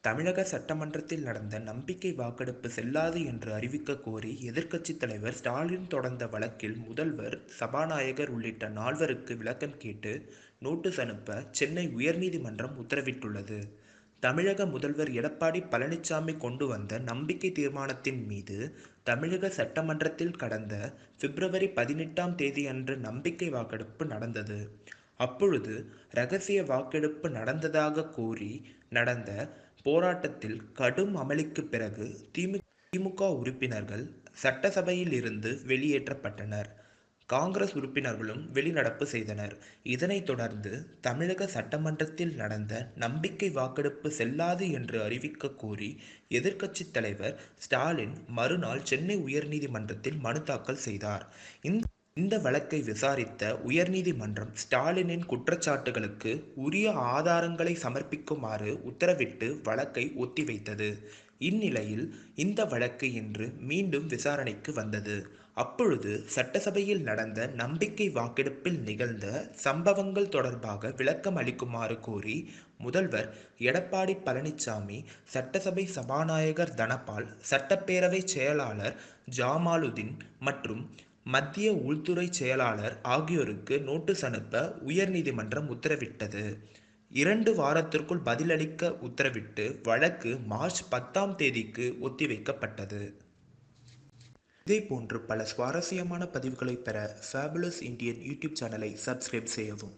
தமிழக சட்டமன்றத்தில் நடந்த நம்பிக்கை வாக்கெடுப்பு செல்லாது என்று அறிவிக்க கோரி எதிர்க்கட்சித் தலைவர் ஸ்டாலின் தொடர்ந்த வழக்கில் முதல்வர், சபாநாயகர் உள்ளிட்ட 4வருக்கு விளக்கம் கேட்டு நோட்டீஸ் அனுப்ப சென்னை உயர்நீதிமன்றம் உத்தரவிட்டுள்ளது. தமிழக முதல்வர் எடப்பாடி பழனிசாமி கொண்டு வந்த நம்பிக்கை தீர்மானத்தின் மீது தமிழக சட்டமன்றத்தில் கடந்த பிப்ரவரி 18ஆம் தேதியன்று நம்பிக்கை வாக்கெடுப்பு நடந்தது. அப்பொழுது ரகசிய வாக்கெடுப்பு நடந்ததாக கூறி நடந்த போராட்டத்தில் கடும் அமளிக்கு பிறகு திமுக உறுப்பினர்கள் சட்டசபையில் இருந்து வெளியேற்றப்பட்டனர். காங்கிரஸ் உறுப்பினர்களும் வெளிநடப்பு செய்தனர். இதனைத் தொடர்ந்து தமிழக சட்டமன்றத்தில் நடந்த நம்பிக்கை வாக்கெடுப்பு செல்லாது என்று அறிவிக்க கோரி எதிர்க்கட்சித் தலைவர் ஸ்டாலின் மறுநாள் சென்னை உயர்நீதிமன்றத்தில் மனு தாக்கல் செய்தார். இந்த வழக்கை விசாரித்த உயர்நீதிமன்றம் ஸ்டாலினின் குற்றச்சாட்டுகளுக்கு உரிய ஆதாரங்களை சமர்ப்பிக்குமாறு உத்தரவிட்டு வழக்கை ஒத்திவைத்தது. இந்நிலையில் இந்த வழக்கு இன்று மீண்டும் விசாரணைக்கு வந்தது. அப்பொழுது சட்டசபையில் நடந்த நம்பிக்கை வாக்கெடுப்பில் நிகழ்ந்த சம்பவங்கள் தொடர்பாக விளக்கம் அளிக்குமாறு கோரி முதல்வர் எடப்பாடி பழனிசாமி, சட்டசபை சபாநாயகர் தனபால், சட்டப்பேரவை செயலாளர் ஜமாலுதீன் மற்றும் மத்திய உள்துறை செயலாளர் ஆகியோருக்கு நோட்டீஸ் அனுப்ப உயர்நீதிமன்றம் உத்தரவிட்டது. 2 வாரத்திற்குள் பதிலளிக்க உத்தரவிட்டு வழக்கு மார்ச் 10ஆம் தேதிக்கு ஒத்திவைக்கப்பட்டது. இதேபோன்று பல சுவாரஸ்யமான பதிவுகளை பெற ஃபேபுலஸ் இந்தியன் யூடியூப் சேனலை சப்ஸ்கிரைப் செய்யவும்.